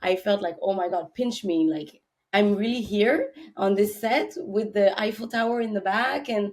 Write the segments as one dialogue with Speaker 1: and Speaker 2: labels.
Speaker 1: I felt like, oh my God, pinch me. Like I'm really here on this set with the Eiffel Tower in the back, and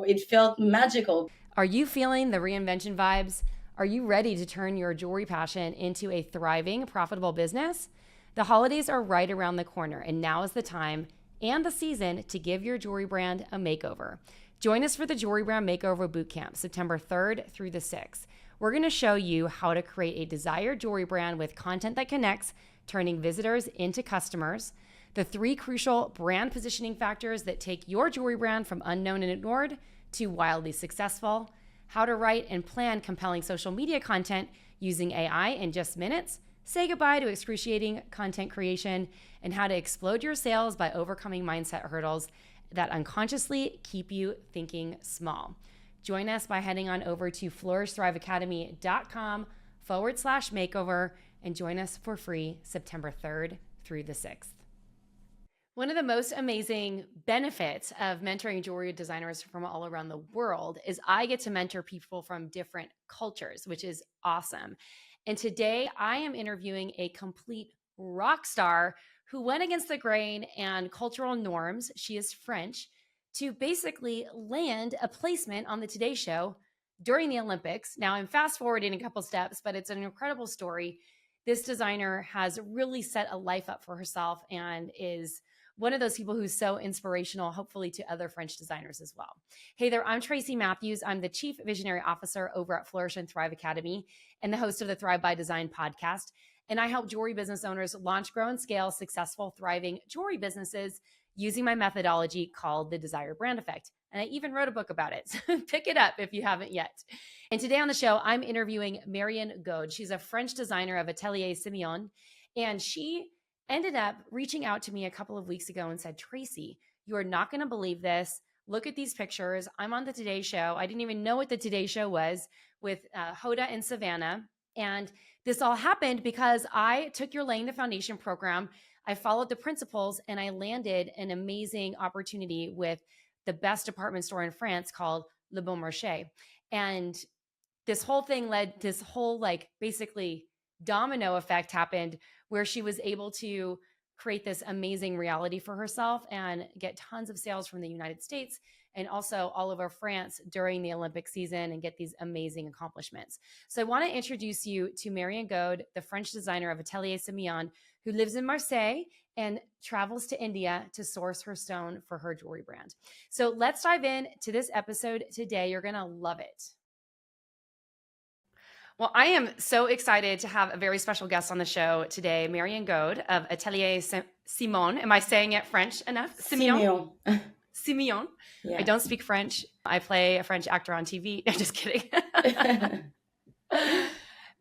Speaker 1: it felt magical.
Speaker 2: Are you feeling the reinvention vibes? Are you ready to turn your jewelry passion into a thriving, profitable business? The holidays are right around the corner, and now is the time and the season to give your jewelry brand a makeover. Join us for the Jewelry Brand Makeover Bootcamp, September 3rd through the 6th. We're going to show you how to create a desired jewelry brand with content that connects, turning visitors into customers, the 3 crucial brand positioning factors that take your jewelry brand from unknown and ignored to wildly successful, how to write and plan compelling social media content using AI in just minutes, say goodbye to excruciating content creation, and how to explode your sales by overcoming mindset hurdles that unconsciously keep you thinking small. Join us by heading on over to flourishthriveacademy.com/makeover and join us for free September 3rd through the 6th. One of the most amazing benefits of mentoring jewelry designers from all around the world is I get to mentor people from different cultures, which is awesome. And today I am interviewing a complete rock star who went against the grain and cultural norms. She is French, to basically land a placement on the Today Show during the Olympics. Now I'm fast forwarding a couple steps, but it's an incredible story. This designer has really set a life up for herself and is one of those people who's so inspirational, hopefully to other French designers as well. Hey there, I'm Tracy Matthews. I'm the Chief Visionary Officer over at Flourish and Thrive Academy and the host of the Thrive by Design podcast. And I help jewelry business owners launch, grow, and scale successful, thriving jewelry businesses using my methodology called the Desired Brand Effect. And I even wrote a book about it. So pick it up if you haven't yet. And today on the show, I'm interviewing Marion Gaude. She's a French designer of Atelier Simeon, and she ended up reaching out to me a couple of weeks ago and said, Tracy, you are not going to believe this. Look at these pictures. I'm on the Today Show. I didn't even know what the Today Show was with Hoda and Savannah. And this all happened because I took your Laying the Foundation program. I followed the principles and I landed an amazing opportunity with the best department store in France called Le Bon Marché. And this whole thing led, this whole basically domino effect happened where she was able to create this amazing reality for herself and get tons of sales from the United States and also all over France during the Olympic season and get these amazing accomplishments. So I want to introduce you to Marion Gaude, the French designer of Atelier Simeon, who lives in Marseille and travels to India to source her stone for her jewelry brand. So let's dive in to this episode today. You're going to love it. Well, I am so excited to have a very special guest on the show today, Marion Gaude of Atelier Simeon. Am I saying it French enough?
Speaker 1: Simeon.
Speaker 2: Simeon.
Speaker 1: Yeah.
Speaker 2: I don't speak French. I play a French actor on TV. I'm just kidding.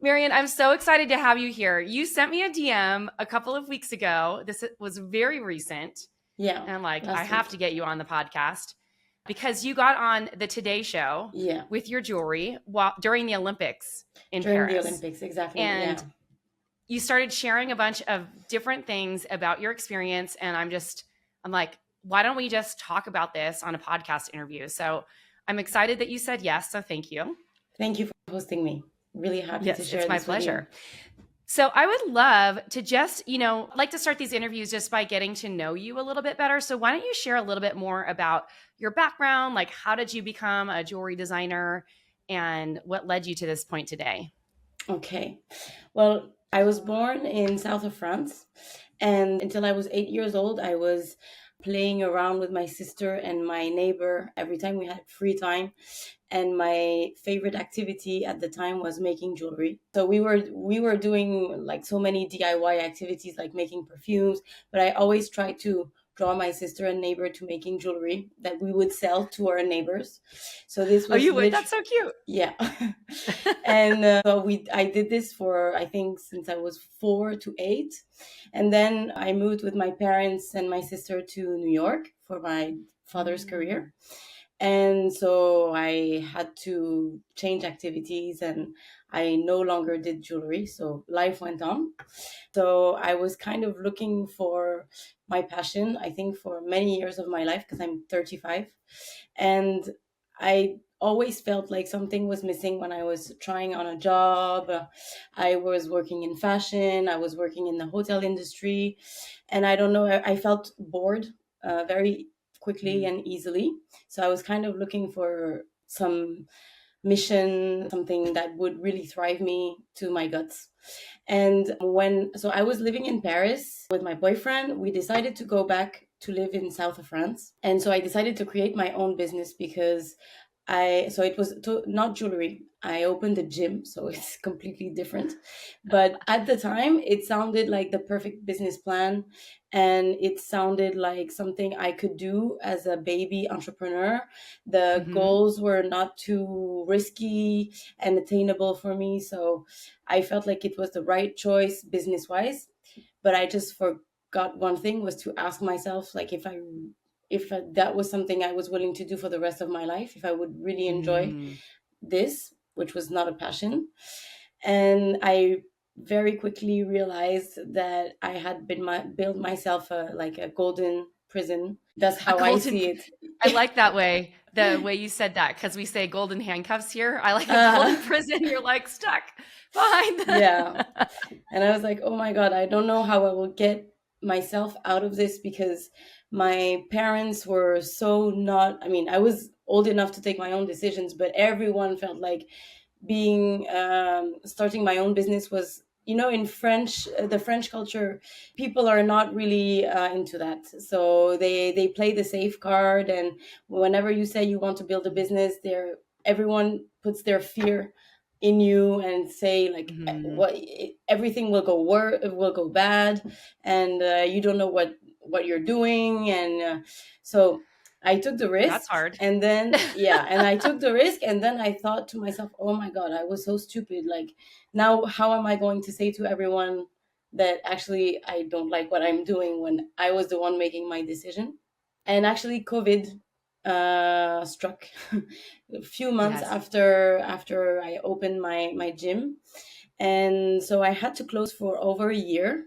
Speaker 2: Marion, I'm so excited to have you here. You sent me a DM a couple of weeks ago. This was very recent.
Speaker 1: Yeah.
Speaker 2: And I have to get you on the podcast because you got on the Today Show with your jewelry during the Olympics in Paris.
Speaker 1: During the Olympics, exactly.
Speaker 2: And you started sharing a bunch of different things about your experience. And I'm like, why don't we just talk about this on a podcast interview? So I'm excited that you said yes. So thank you.
Speaker 1: Thank you for hosting me. Really happy to share this.
Speaker 2: It's my pleasure. So I would love to just, like to start these interviews just by getting to know you a little bit better. So why don't you share a little bit more about your background? Like, how did you become a jewelry designer and what led you to this point today?
Speaker 1: Okay. Well, I was born in south of France, and until I was 8 years old, I was playing around with my sister and my neighbor every time we had free time. And my favorite activity at the time was making jewelry. So we were doing so many DIY activities, like making perfumes, but I always tried to draw my sister and neighbor to making jewelry that we would sell to our neighbors. So this was
Speaker 2: That's so cute.
Speaker 1: Yeah. And I did this for, I think, since I was 4 to 8. And then I moved with my parents and my sister to New York for my father's career. And so I had to change activities and I no longer did jewelry. So life went on. So I was kind of looking for my passion, I think, for many years of my life because I'm 35. And I always felt like something was missing when I was trying on a job. I was working in fashion, I was working in the hotel industry, and I don't know, I felt bored very quickly
Speaker 2: Mhm.
Speaker 1: and easily. So I was kind of looking for some mission, something that would really thrive me to my guts. And so I was living in Paris with my boyfriend, we decided to go back to live in south of France. And so I decided to create my own business because so it was not jewelry. I opened a gym, so it's completely different. But at the time, it sounded like the perfect business plan. And it sounded like something I could do as a baby entrepreneur. The
Speaker 2: Mhm.
Speaker 1: goals were not too risky and attainable for me. So I felt like it was the right choice business wise. But I just forgot one thing, was to ask myself, like, if that was something I was willing to do for the rest of my life, if I would really enjoy
Speaker 2: Mm.
Speaker 1: this, which was not a passion. And I very quickly realized that I had built myself like a golden prison. That's
Speaker 2: A
Speaker 1: how I
Speaker 2: golden
Speaker 1: see
Speaker 2: pr I
Speaker 1: it.
Speaker 2: like that way, the way you said that, because we say golden handcuffs here. I like a
Speaker 1: uh,
Speaker 2: golden prison, you're, like, stuck behind
Speaker 1: yeah.
Speaker 2: the
Speaker 1: And I was like, oh my God, I don't know how I will get myself out of this, because my parents were so not, I mean, I was old enough to take my own decisions, but everyone felt like being starting my own business was, in French, the French culture, people are not really into that. So they play the safe card, and whenever you say you want to build a business, everyone puts their fear in you and say like,
Speaker 2: Mhm.
Speaker 1: everything will will go bad, and you don't know what you're doing. And so I took the risk.
Speaker 2: That's hard.
Speaker 1: And then, yeah, and I took the risk, and then I thought to myself, oh my God, I was so stupid. Like, now how am I going to say to everyone that actually I don't like what I'm doing, when I was the one making my decision? And actually COVID struck a few months
Speaker 2: Yes.
Speaker 1: after I opened my gym. And so I had to close for over a year.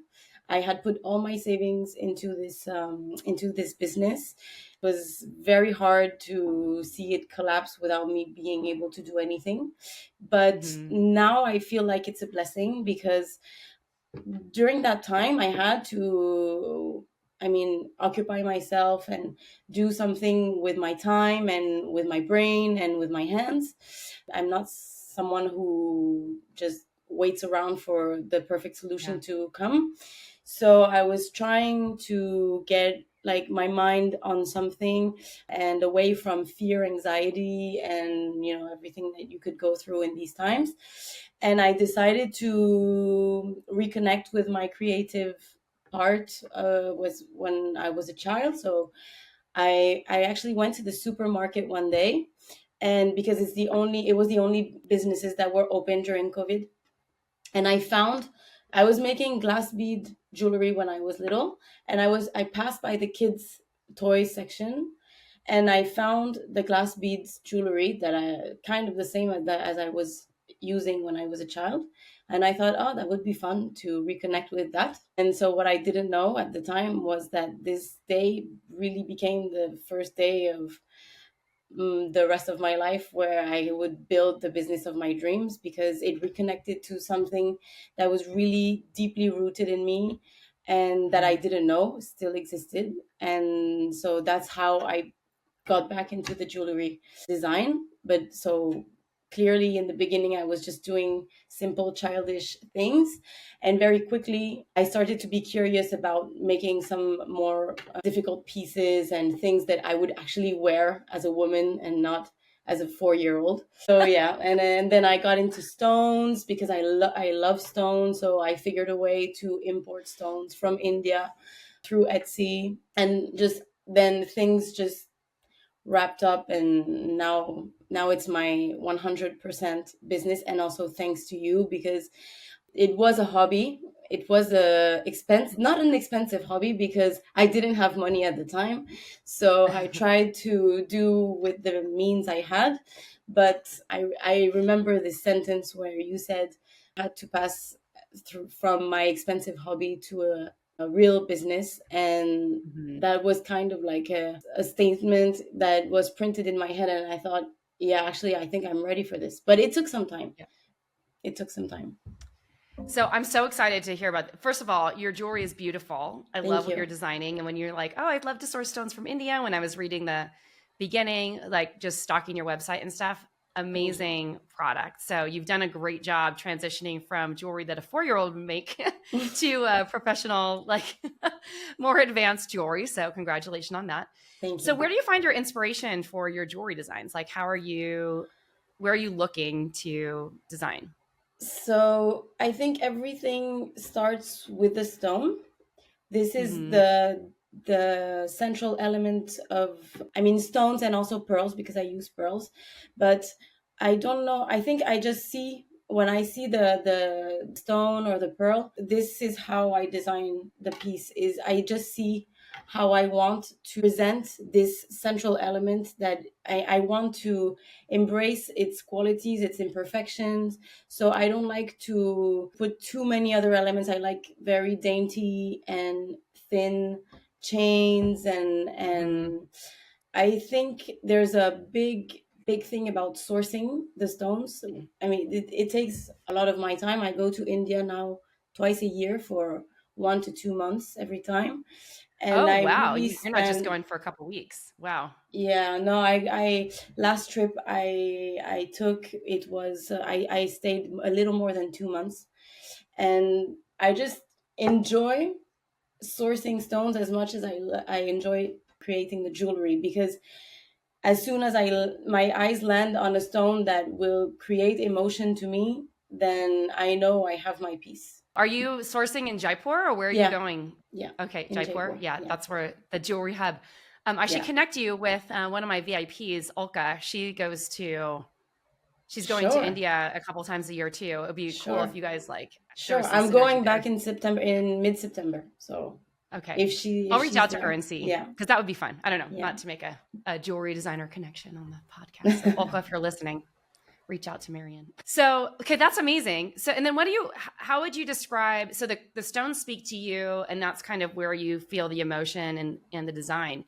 Speaker 1: I had put all my savings into this business. It was very hard to see it collapse without me being able to do anything. But
Speaker 2: Mhm.
Speaker 1: now I feel like it's a blessing, because during that time I had to, I mean, occupy myself and do something with my time and with my brain and with my hands. I'm not someone who just waits around for the perfect solution
Speaker 2: Yeah.
Speaker 1: to come. So I was trying to get like my mind on something, and away from fear, anxiety, and everything that you could go through in these times. And I decided to reconnect with my creative part, was when I was a child. So I actually went to the supermarket one day, and because it was the only businesses that were open during COVID. And I was making glass bead jewelry when I was little, and I passed by the kids toy section, and I found the glass beads jewelry that I kind of the same as I was using when I was a child. And I thought, oh, that would be fun to reconnect with that. And so what I didn't know at the time was that this day really became the first day of the rest of my life, where I would build the business of my dreams, because it reconnected to something that was really deeply rooted in me, and that I
Speaker 2: Mhm.
Speaker 1: didn't know still existed. And so that's how I got back into the jewelry design. But so clearly in the beginning, I was just doing simple childish things. And very quickly, I started to be curious about making some more difficult pieces and things that I would actually wear as a woman and not as a 4-year old. So yeah, and then I got into stones, because I love stones. So I figured a way to import stones from India through Etsy, and just then things just wrapped up. And now it's my 100% business. And also thanks to you, because it was a hobby. It was not an expensive hobby, because I didn't have money at the time. So I tried to do with the means I had. But I remember this sentence where you said I had to pass through from my expensive hobby to a real business. And
Speaker 2: Mhm.
Speaker 1: that was kind of like a statement that was printed in my head. And I thought, yeah, actually, I think I'm ready for this, but it took some time.
Speaker 2: Yeah.
Speaker 1: It took some time.
Speaker 2: So I'm so excited to hear about. First of all, your jewelry is beautiful. I love
Speaker 1: Thank
Speaker 2: what you're
Speaker 1: you.
Speaker 2: designing. And when you're like, oh, I'd love to source stones from India, when I was reading the beginning, like just stalking your website and stuff,
Speaker 1: Thank you.
Speaker 2: amazing product. So you've done a great job transitioning from jewelry that a 4-year-old would make to professional, like more advanced jewelry. So congratulations on that.
Speaker 1: Thank
Speaker 2: So
Speaker 1: you.
Speaker 2: where do you find your inspiration for your jewelry designs? Like, where are you looking to design?
Speaker 1: So I think everything starts with the stone. This is
Speaker 2: Mm-hmm.
Speaker 1: the central element of, I mean, stones and also pearls, because I use pearls. But I don't know, I think I just see, when I see the stone or the pearl, this is how I design the piece. Is I just see how I want to present this central element, that I want to embrace its qualities, its imperfections. So I don't like to put too many other elements. I like very dainty and thin chains,
Speaker 2: Mm-hmm.
Speaker 1: and I think there's a big thing about sourcing the stones. I mean, it takes a lot of my time. I go to India now twice a year for 1 to 2 months every time, and
Speaker 2: Oh,
Speaker 1: I
Speaker 2: wow.
Speaker 1: really
Speaker 2: You're not just
Speaker 1: spend.
Speaker 2: going for a couple weeks. Wow.
Speaker 1: Yeah, no, I last trip I took, it was I stayed a little more than 2 months, and I just enjoy sourcing stones as much as I enjoy creating the jewelry, because as soon as my eyes land on a stone that will create emotion to me, then I know I have my piece.
Speaker 2: Are you sourcing in Jaipur or where are you
Speaker 1: Yeah,
Speaker 2: going?
Speaker 1: yeah,
Speaker 2: Okay,
Speaker 1: in
Speaker 2: Jaipur.
Speaker 1: Jaipur.
Speaker 2: Yeah,
Speaker 1: Yeah,
Speaker 2: that's where the jewelry hub. I should
Speaker 1: yeah,
Speaker 2: connect you with one of my VIPs, Ulka. She's going to
Speaker 1: sure,
Speaker 2: India a couple times a year too. It'd be cool if
Speaker 1: sure,
Speaker 2: you guys there
Speaker 1: sure.
Speaker 2: was some
Speaker 1: I'm
Speaker 2: synergy
Speaker 1: going back
Speaker 2: there.
Speaker 1: in September, in mid-September. So
Speaker 2: Okay.
Speaker 1: if
Speaker 2: I'll reach
Speaker 1: she's
Speaker 2: out to her
Speaker 1: there,
Speaker 2: and see
Speaker 1: yeah,
Speaker 2: because that would be fun. I don't know,
Speaker 1: yeah.
Speaker 2: not to make a jewelry designer connection on the podcast. So Ulka, if you're listening, reach out to Marion. So, okay, that's amazing. So, and then how would you describe, so the stones speak to you and that's kind of where you feel the emotion and the design.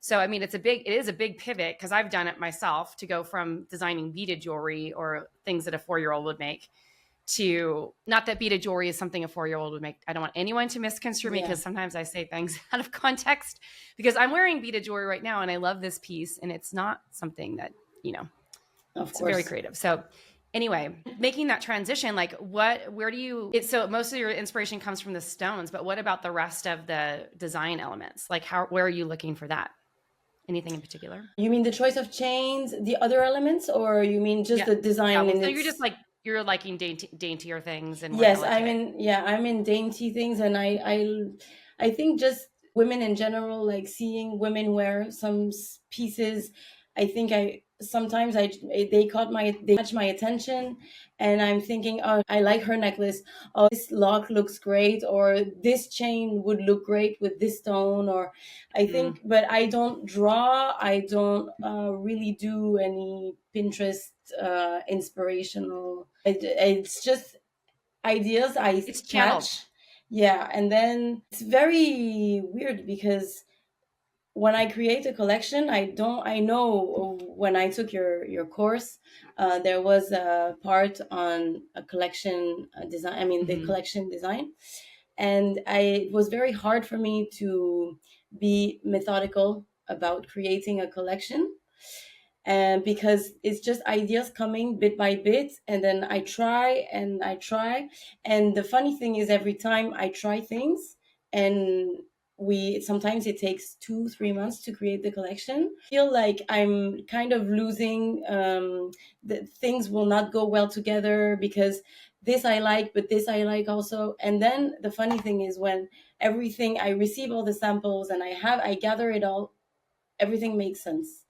Speaker 2: So, I mean, it is a big pivot because I've done it myself to go from designing beaded jewelry or things that a 4-year-old would make to, not that beaded jewelry is something a 4-year-old would make. I don't want anyone to misconstrue me
Speaker 1: Yeah,
Speaker 2: because sometimes I say things out of context because I'm wearing beaded jewelry right now and I love this piece and it's not something that, you know,
Speaker 1: of
Speaker 2: it's very
Speaker 1: course.
Speaker 2: creative. So anyway, making that transition, like where do you, so most of your inspiration comes from the stones, but what about the rest of the design elements? Like where are you looking for that? Anything in particular?
Speaker 1: You mean the choice of chains, the other elements, or you mean just
Speaker 2: Yeah.
Speaker 1: the
Speaker 2: Yeah.
Speaker 1: design
Speaker 2: Well,
Speaker 1: in
Speaker 2: so you're just
Speaker 1: its?
Speaker 2: like, you're liking daintier things and more
Speaker 1: Yes, I'm
Speaker 2: delicate.
Speaker 1: in. Yeah, I'm in dainty things, and I think just women in general, like seeing women wear some pieces. I think I sometimes they catch my attention, and I'm thinking, oh, I like her necklace. Oh, this lock looks great, or this chain would look great with this stone. Or I
Speaker 2: Mm.
Speaker 1: think, but I don't draw. I don't really do any Pinterest inspirational. It's just ideas I
Speaker 2: It's channeled.
Speaker 1: catch. Yeah, and then it's very weird because when I create a collection, I know when I took your course, there was a part on a collection design. I mean, the
Speaker 2: Mm-hmm.
Speaker 1: collection design, and it was very hard for me to be methodical about creating a collection, and because it's just ideas coming bit by bit, and then I try, and the funny thing is every time I try things, and we sometimes it takes 2 3 months to create the collection, I feel like I'm kind of losing, the things will not go well together, because this I like, but this I like also. And then the funny thing is, when everything I receive all the samples and I gather it all, everything makes sense,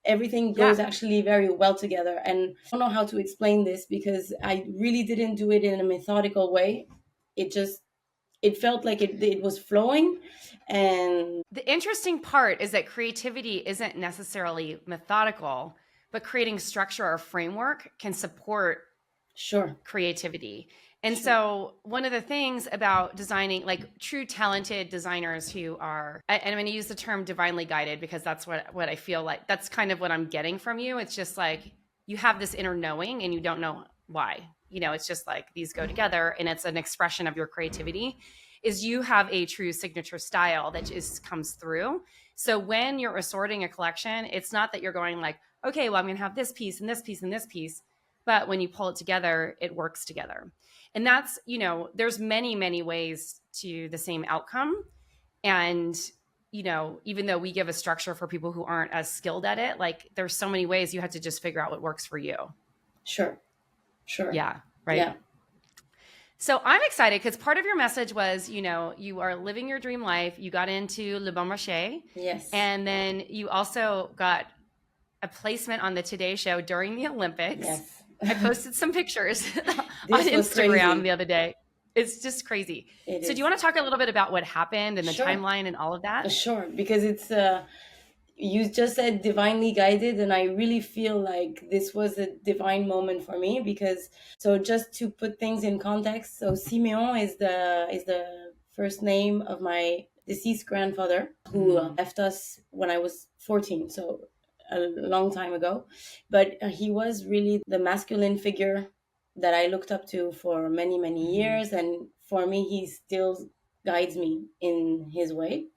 Speaker 1: everything
Speaker 2: Yeah.
Speaker 1: goes actually very well together. And I don't know how to explain this, because I really didn't do it in a methodical way. It felt like it was flowing. And
Speaker 2: The interesting part is that creativity isn't necessarily methodical, but creating structure or framework can support
Speaker 1: sure,
Speaker 2: creativity. And
Speaker 1: sure,
Speaker 2: so one of the things about designing, like true talented designers who are, and I'm going to use the term divinely guided because that's what I feel like, that's kind of what I'm getting from you. It's just like you have this inner knowing and you don't know why. It's just like these go together and it's an expression of your creativity, is you have a true signature style that just comes through. So when you're assorting a collection, it's not that you're going like, okay, well, I'm going to have this piece and this piece and this piece. But when you pull it together, it works together. And that's, there's many, many ways to the same outcome. And, even though we give a structure for people who aren't as skilled at it, like there's so many ways you have to just figure out what works for you.
Speaker 1: Sure.
Speaker 2: Yeah. Right.
Speaker 1: Yeah.
Speaker 2: So I'm excited because part of your message was, you are living your dream life. You got into Le Bon Marché.
Speaker 1: Yes.
Speaker 2: And then you also got a placement on the Today Show during the Olympics.
Speaker 1: Yes.
Speaker 2: I posted some pictures on Instagram the other day. It's just crazy. So do you want to talk a little bit about what happened and the timeline and all of that?
Speaker 1: Sure, because it's you just said divinely guided, and I really feel like this was a divine moment for me, because so just to put things in context, so Simeon is the first name of my deceased grandfather, who left us when I was 14, so a long time ago. But he was really the masculine figure that I looked up to for many, many years, and for me, he still guides me in his way.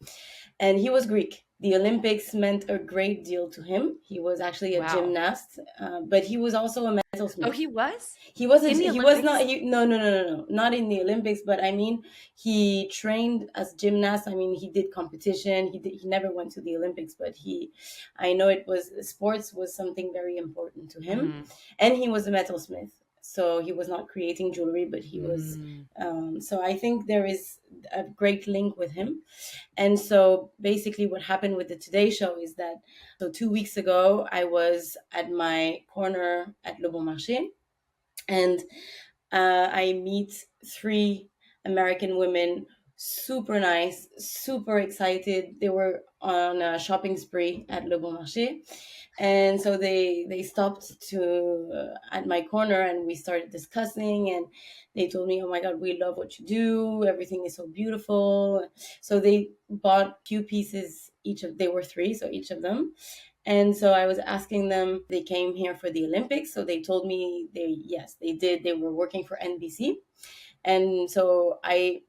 Speaker 1: And he was Greek. The Olympics meant a great deal to him. He was actually a gymnast, but he was also a metalsmith.
Speaker 2: Oh, he was?
Speaker 1: He wasn't. He was not. No, not in the Olympics. But I mean, he trained as gymnast. I mean, he did competition. He never went to the Olympics, but I know sports was something very important to him, and he was a metalsmith. So he was not creating jewelry, but he was. So I think there is a great link with him. And so basically what happened with the Today Show is that, so 2 weeks ago, I was at my corner at Le Bon Marché, and I meet 3 American women, super nice, super excited. They were on a shopping spree at Le Bon Marché. And so they stopped at my corner, and we started discussing, and they told me, oh my God, we love what you do. Everything is so beautiful. So they bought few pieces they were 3, so each of them. And so I was asking them, they came here for the Olympics. So they told me yes, they did. They were working for NBC. And so I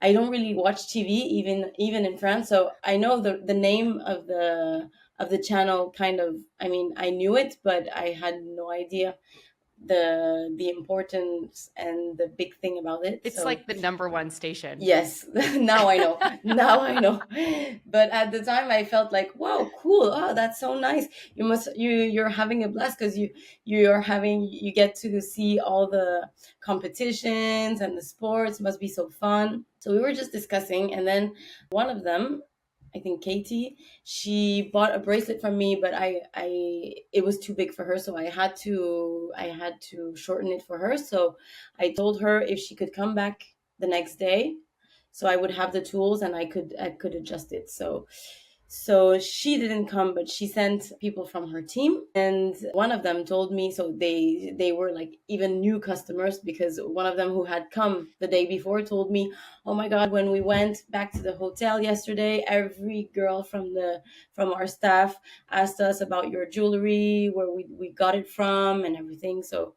Speaker 1: don't really watch TV, even in France. So I know the name of the channel kind of, I mean, I knew it, but I had no idea the importance and the big thing about it.
Speaker 2: It's like the number 1 station.
Speaker 1: Yes. Now I know. But at the time I felt like, wow, cool. Oh, that's so nice. You're having a blast, because you get to see all the competitions and the sports. It must be so fun. So we were just discussing, and then one of them, I think Katie, she bought a bracelet from me, but it was too big for her, so I had to shorten it for her. So I told her if she could come back the next day, so I would have the tools and I could adjust it. So she didn't come, but she sent people from her team, and one of them told me, so they were like even new customers, because one of them who had come the day before told me, oh my God, when we went back to the hotel yesterday, every girl from our staff asked us about your jewelry, where we got it from and everything. So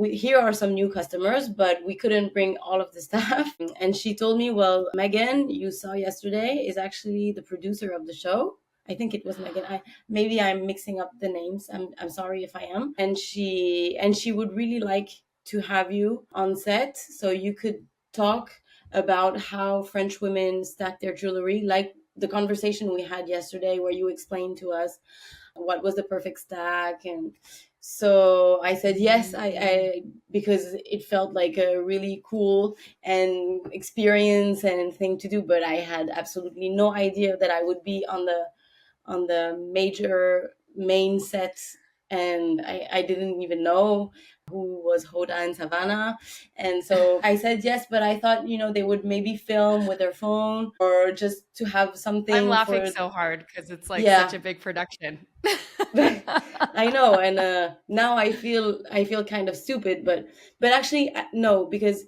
Speaker 1: here are some new customers, but we couldn't bring all of the staff. And she told me, well, Megan, you saw yesterday, is actually the producer of the show. I think it was Megan. Maybe I'm mixing up the names. I'm sorry if I am. And she would really like to have you on set, so you could talk about how French women stack their jewelry, like the conversation we had yesterday, where you explained to us what was the perfect stack. And so I said yes, I because it felt like a really cool and experience and thing to do, but I had absolutely no idea that I would be on the major main set, and I didn't even know who was Hoda and Savannah. And so I said yes, but I thought, they would maybe film with their phone, or just to have something.
Speaker 2: I'm laughing so hard because it's like such a big production.
Speaker 1: I know, and now I feel kind of stupid, but actually no, because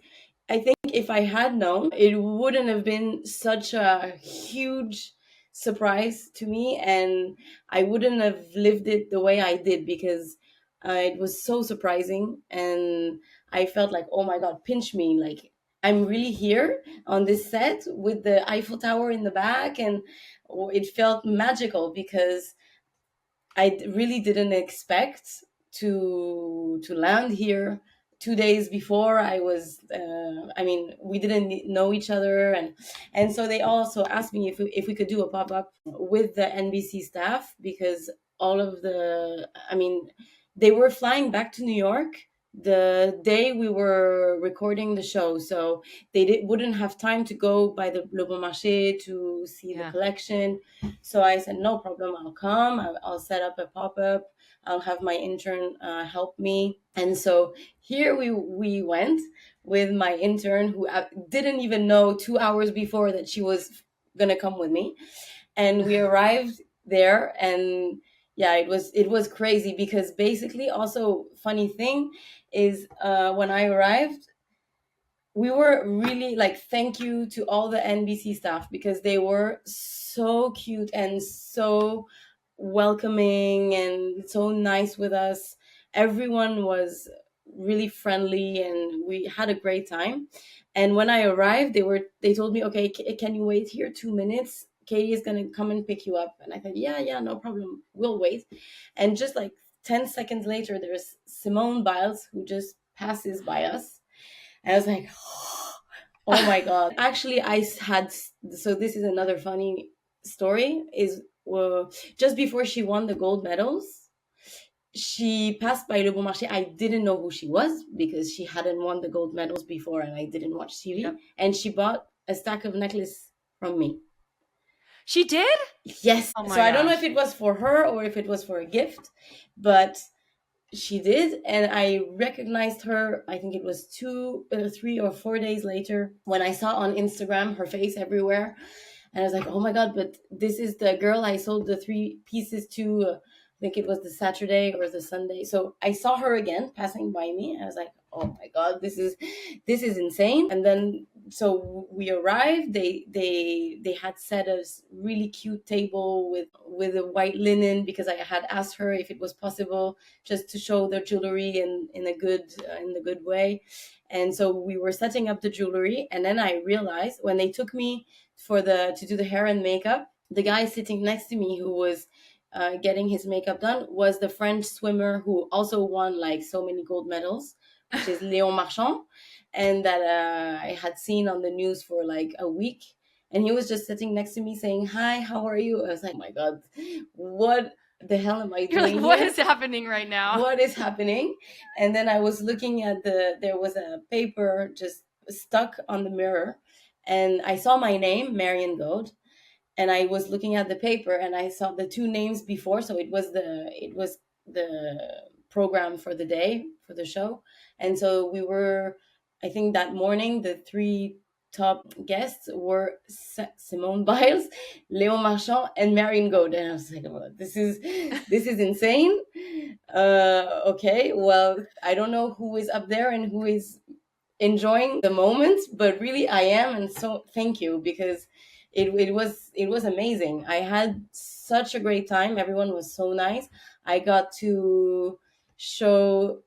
Speaker 1: I think if I had known, it wouldn't have been such a huge surprise to me, and I wouldn't have lived it the way I did, because It was so surprising, and I felt like, oh my god, pinch me, like I'm really here on this set with the Eiffel Tower in the back, and it felt magical because really didn't expect to land here 2 days before. I mean, we didn't know each other, and so they also asked me if we could do a pop-up with the NBC staff, because all of the, I mean, they were flying back to New York the day we were recording the show, so wouldn't have time to go by the Le Bon Marché to see the
Speaker 2: Yeah.
Speaker 1: collection. So I said, no problem, I'll come. I'll set up a pop up. I'll have my intern help me. And so here we went with my intern, who didn't even know 2 hours before that she was gonna come with me. And we arrived there, and yeah, it was crazy, because basically, also funny thing is, when I arrived, we were really like, thank you to all the NBC staff, because they were so cute and so welcoming and so nice with us. Everyone was really friendly, and we had a great time. And when I arrived, they told me, okay, can you wait here 2 minutes? Katie is gonna come and pick you up. And I said, yeah, no problem, we'll wait. And just like 10 seconds later, there's Simone Biles, who just passes by us, and I was like, oh my god. Actually, so this is another funny story, is just before she won the gold medals, she passed by Le Bon Marché. I didn't know who she was, because she hadn't won the gold medals before, and I didn't watch TV.
Speaker 2: Yep.
Speaker 1: And she bought a stack of necklace from me.
Speaker 2: She did?
Speaker 1: Yes.
Speaker 2: Oh my
Speaker 1: So I don't know
Speaker 2: gosh.
Speaker 1: if it was for her or if it was for a gift, but she did, and I recognized her. I think it was 3 or 4 days later, when I saw on Instagram her face everywhere, and I was like, oh my god, but this is the girl I sold the 3 pieces to. I think it was the Saturday or the Sunday. So I saw her again passing by me, and I was like, oh my god, this is insane. And then so we arrived. They had set a really cute table with a white linen, because I had asked her if it was possible just to show their jewelry in the good way. And so we were setting up the jewelry, and then I realized, when they took me to do the hair and makeup, the guy sitting next to me, who was getting his makeup done, was the French swimmer who also won like so many gold medals, which is Léon Marchand, and that I had seen on the news for like a week. And he was just sitting next to me saying, hi, how are you? I was like, oh my god, what the hell am I
Speaker 2: You're
Speaker 1: doing
Speaker 2: like, what
Speaker 1: here?
Speaker 2: is happening right now?
Speaker 1: What is happening? And then I was looking at there was a paper just stuck on the mirror, and I saw my name, Marion Gaude, and I was looking at the paper, and I saw the two names before. So it was the program for the day, for the show. And so we were, I think that morning, the three top guests were Simone Biles, Léon Marchand, and Marion Gaude. And I was like, oh, this is insane. Okay, well, I don't know who is up there and who is enjoying the moment, but really I am. And so thank you, because it was amazing. I had such a great time. Everyone was so nice. I got to showcase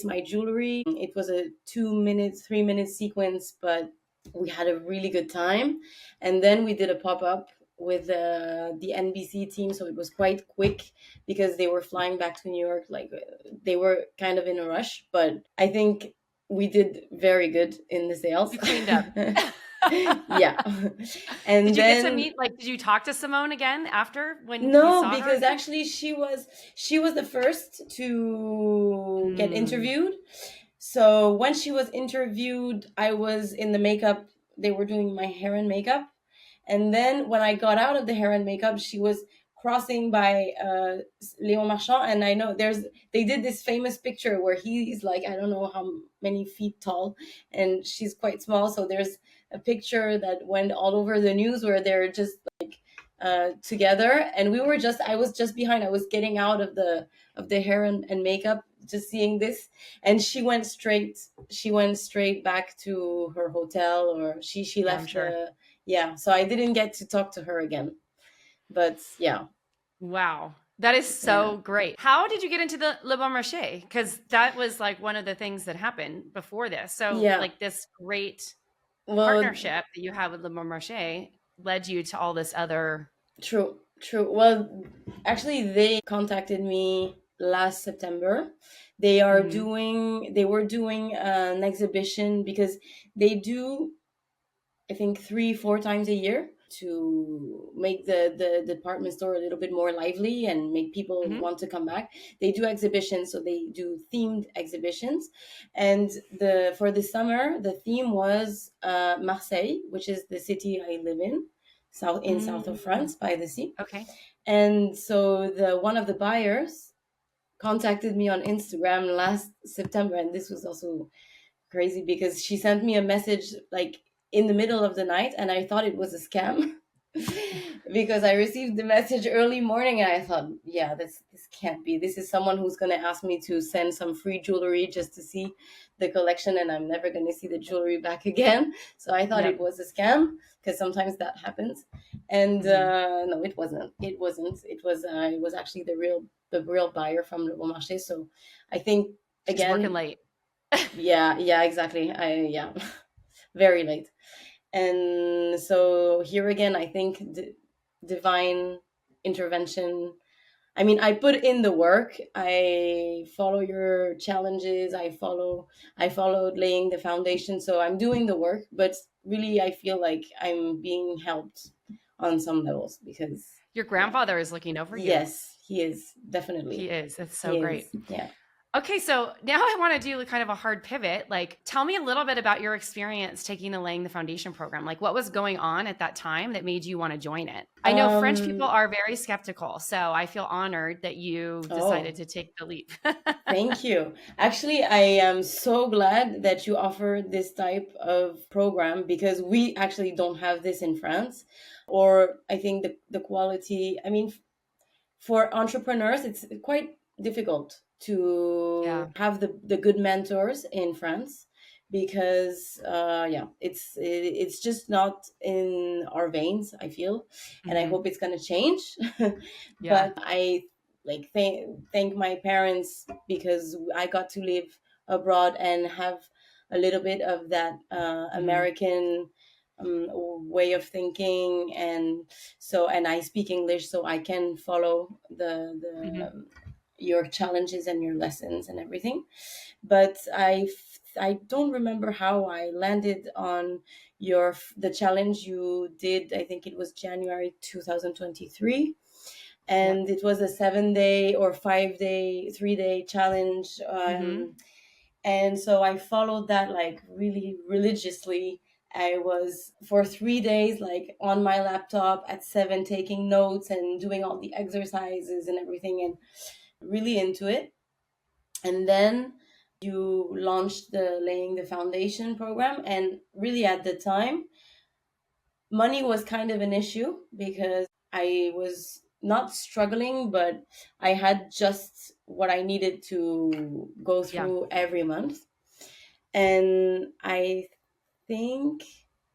Speaker 1: my jewelry. It was a 2 minute 3 minute sequence, but we had a really good time. And then we did a pop-up with the NBC team, so it was quite quick, because they were flying back to New York. Like, they were kind of in a rush, but I think we did very good in the sales.
Speaker 2: You cleaned up.
Speaker 1: Yeah. And
Speaker 2: did you
Speaker 1: then
Speaker 2: get to meet, like, did you talk to Simone again after, when you
Speaker 1: no,
Speaker 2: saw her
Speaker 1: because
Speaker 2: again?
Speaker 1: actually she was the first to get interviewed. So when she was interviewed, I was in the makeup. They were doing my hair and makeup. And then when I got out of the hair and makeup, she was crossing by Léon Marchand. And I know they did this famous picture where he's like, I don't know how many feet tall, and she's quite small. So there's a picture that went all over the news where they're just like together. And I was just behind. I was getting out of the hair and makeup, just seeing this. And she went straight back to her hotel, or she
Speaker 2: Yeah, I'm
Speaker 1: left
Speaker 2: sure.
Speaker 1: yeah, so I didn't get to talk to her again, but yeah.
Speaker 2: Wow. That is
Speaker 1: Yeah.
Speaker 2: so great. How did you get into the Le Bon Marché? Because that was like one of the things that happened before this. So
Speaker 1: Yeah.
Speaker 2: like this great
Speaker 1: Well,
Speaker 2: partnership that you have with Le Bon Marché led you to all this other.
Speaker 1: true, true. Well, actually, they contacted me last September.
Speaker 2: Mhm.
Speaker 1: They were doing an exhibition because they do, I think, 3, 4 times a year to make the department store a little bit more lively and make people
Speaker 2: Mhm.
Speaker 1: want to come back. They do exhibitions, so they do themed exhibitions. And the for the summer, the theme was Marseille, which is the city I live in, south of
Speaker 2: Mm.
Speaker 1: France by the sea.
Speaker 2: Okay.
Speaker 1: And so the one of the buyers contacted me on Instagram last September, and this was also crazy because she sent me a message like in the middle of the night, and I thought it was a scam because I received the message early morning, and I thought, yeah, this can't be. This is someone who's going to ask me to send some free jewelry just to see the collection, and I'm never going to see the jewelry back again. So I thought it
Speaker 2: Yep.
Speaker 1: was a scam because sometimes that happens. And
Speaker 2: Mhm.
Speaker 1: no, it wasn't. It was actually the real buyer from Le Bon Marché. So I think
Speaker 2: She's working
Speaker 1: again,
Speaker 2: late.
Speaker 1: yeah, yeah, exactly. Yeah, very late. And so here again, I think divine intervention. I mean, I put in the work. I follow your challenges. I followed laying the foundation. So I'm doing the work, but really I feel like I'm being helped on some levels because
Speaker 2: Your
Speaker 1: yeah.
Speaker 2: grandfather is looking over you.
Speaker 1: Yes, he is
Speaker 2: He
Speaker 1: definitely.
Speaker 2: is. It's so
Speaker 1: He
Speaker 2: great.
Speaker 1: is. Yeah.
Speaker 2: Okay, so now I want to do kind of a hard pivot. Like, tell me a little bit about your experience taking the Laying the Foundation program. Like, what was going on at that time that made you want to join it? I know French people
Speaker 1: Um
Speaker 2: are very skeptical, so I feel honored that you decided
Speaker 1: oh,
Speaker 2: to take the leap.
Speaker 1: thank you. Actually, I am so glad that you offer this type of program because we actually don't have this in France. Or I think the quality, I mean, for entrepreneurs, it's quite difficult to
Speaker 2: Yeah.
Speaker 1: have the good mentors in France because yeah, it's just not in our veins, I feel, and I
Speaker 2: Hmm.
Speaker 1: hope it's going to change.
Speaker 2: Yeah.
Speaker 1: But I like thank my parents because I got to live abroad and have a little bit of that
Speaker 2: Hmm.
Speaker 1: American way of thinking, and so and I speak English, so I can follow
Speaker 2: Hmm.
Speaker 1: your challenges and your lessons and everything. But I don't remember how I landed on the challenge you did. I think it was January 2023,
Speaker 2: Yep.
Speaker 1: and it was a 7 day or 5 day 3 day challenge.
Speaker 2: Hmm.
Speaker 1: And so I followed that like really religiously. I was for 3 days like on my laptop at 7 taking notes and doing all the exercises and everything, and really into it. And then you launched the Laying the Foundation program, and really at the time money was kind of an issue because I was not struggling, but I had just what I needed to go
Speaker 2: Yeah.
Speaker 1: through every month. And I think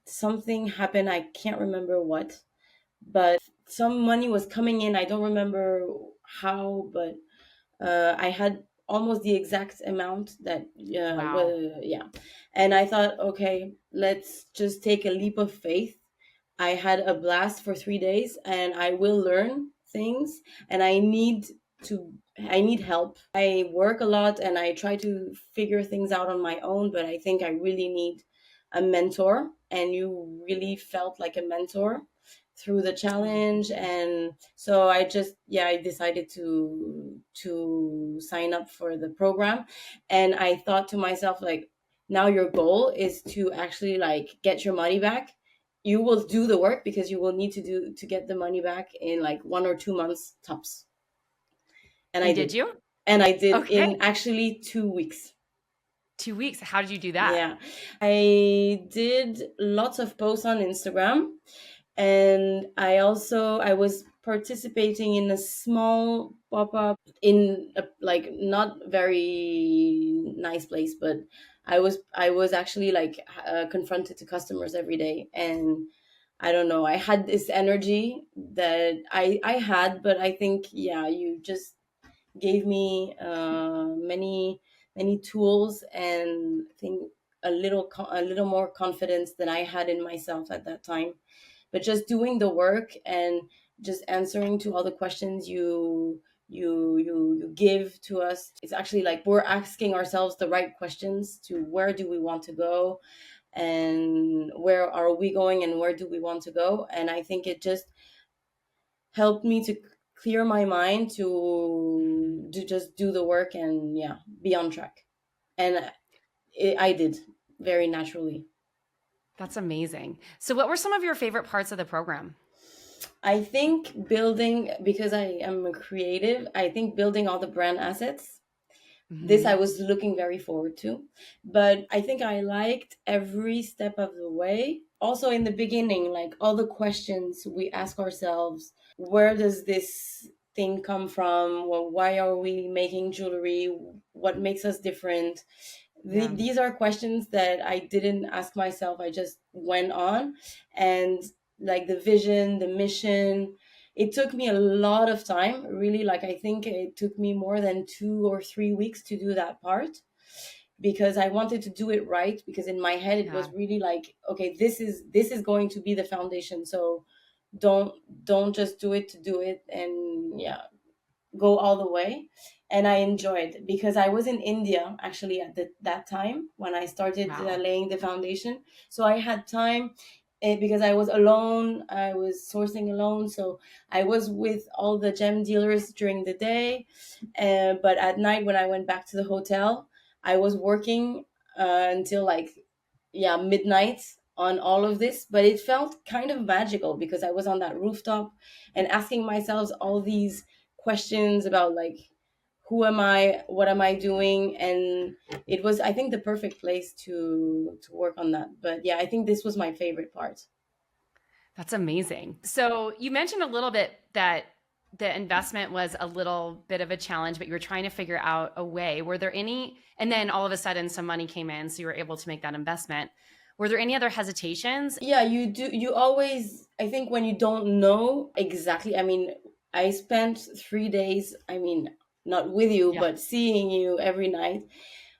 Speaker 1: something happened. I can't remember what, but some money was coming in. I don't remember how, but I had almost the exact amount that,
Speaker 2: Wow.
Speaker 1: yeah. And I thought, okay, let's just take a leap of faith. I had a blast for 3 days and I will learn things, and I need help. I work a lot and I try to figure things out on my own, but I think I really need a mentor, and you really felt like a mentor through the
Speaker 2: Oh.
Speaker 1: challenge. And so I just, yeah, I decided to sign up for the program. And I thought to myself, like, now your goal is to actually like get your money back. You will do the work because you will need to get the money back in like 1 or 2 months tops. And I
Speaker 2: And did
Speaker 1: did.
Speaker 2: you?
Speaker 1: And I did
Speaker 2: Okay.
Speaker 1: in actually 2 weeks.
Speaker 2: 2 weeks. How did you do that?
Speaker 1: Yeah. I did lots of posts on Instagram, and I was participating in a small pop-up in a, like, not very nice place, but I was actually like confronted to customers every day, and I don't know, I had this energy that I had, but I think, yeah, you just gave me many tools, and I think a little more confidence than I had in myself at that time. But just doing the work and just answering to all the questions you give to us, it's actually like we're asking ourselves the right questions to where do we want to go, and where are we going, and where do we want to go. And I think it just helped me to clear my mind to just do the work and, yeah, be on track. And I did very naturally.
Speaker 2: That's amazing. So what were some of your favorite parts of the program?
Speaker 1: I think building, because I am a creative, I think building all the brand assets, this I
Speaker 2: Mm-hmm.
Speaker 1: was looking very forward to. But I think I liked every step of the way. Also in the beginning, like all the questions we ask ourselves, where does this thing come from? Well, why are we making jewelry? What makes us different?
Speaker 2: Yeah.
Speaker 1: These are questions that I didn't ask myself. I just went on, and like the vision, the mission, it took me a lot of time, really. Like I think it took me more than 2 or 3 weeks to do that part, because I wanted to do it right, because in my head it
Speaker 2: Yeah.
Speaker 1: was really like, okay, this is going to be the foundation. So don't don't just do it to do it, and yeah, go all the way. And I enjoyed, because I was in India actually at that time when I started
Speaker 2: Wow.
Speaker 1: laying the foundation. So I had time, because I was alone, I was sourcing alone. So I was with all the gem dealers during the day, but at night when I went back to the hotel, I was working until like, yeah, midnight on all of this. But it felt kind of magical, because I was on that rooftop and asking myself all these questions about like, who am I, what am I doing. And it was, I think, the perfect place to work on that. But yeah, I think this was my favorite part.
Speaker 2: That's amazing. So you mentioned a little bit that the investment was a little bit of a challenge, but you were trying to figure out a way. Were there any, and then all of a sudden some money came in, so you were able to make that investment. Were there any other hesitations?
Speaker 1: Yeah, you always, I think, when you don't know exactly, I mean, I spent 3 days, I mean, not with you,
Speaker 2: Yeah.
Speaker 1: but seeing you every night.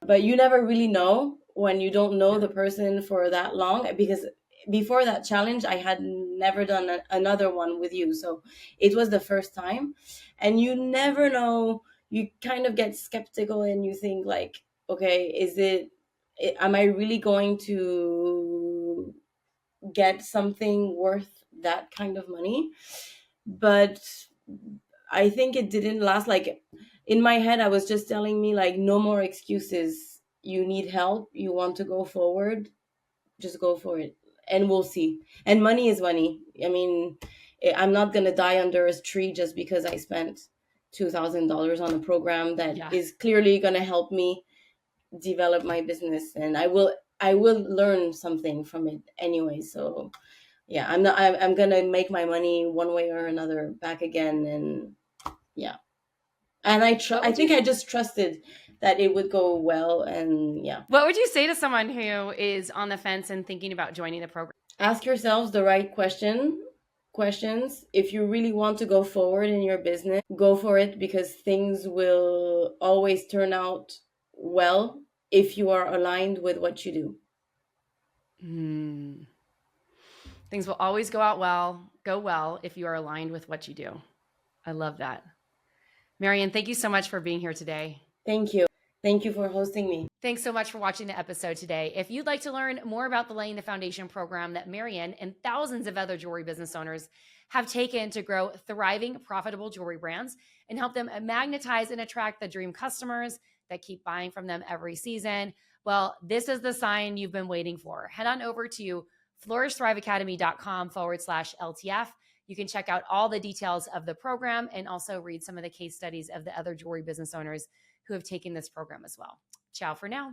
Speaker 1: But you never really know when you don't know
Speaker 2: Yeah.
Speaker 1: the person for that long, because before that challenge I had never done another one with you, so it was the first time. And you never know, you kind of get skeptical, and you think like, okay, am I really going to get something worth that kind of money? But I think it didn't last. Like in my head, I was just telling me like, no more excuses. You need help. You want to go forward. Just go for it, and we'll see. And money is money. I mean, I'm not gonna die under a tree just because I spent $2,000 on a program that
Speaker 2: Yeah.
Speaker 1: is clearly gonna help me develop my business, and I will learn something from it anyway. So yeah, I'm gonna make my money one way or another back again. And yeah, and
Speaker 2: What
Speaker 1: I
Speaker 2: would you
Speaker 1: think I just trusted that it would go well. And yeah,
Speaker 2: what would you say to someone who is on the fence and thinking about joining the program?
Speaker 1: ask yourselves the right questions. If you really want to go forward in your business, go for it, because things will always turn out well if you are aligned with what you do.
Speaker 2: Hmm. Things will always go well if you are aligned with what you do. I love that. Marion, thank you so much for being here today.
Speaker 1: Thank you. Thank you for hosting me.
Speaker 2: Thanks so much for watching the episode today. If you'd like to learn more about the Laying the Foundation program that Marion and thousands of other jewelry business owners have taken to grow thriving, profitable jewelry brands and help them magnetize and attract the dream customers that keep buying from them every season, well, this is the sign you've been waiting for. Head on over to flourishthriveacademy.com/LTF. You can check out all the details of the program and also read some of the case studies of the other jewelry business owners who have taken this program as well. Ciao for now.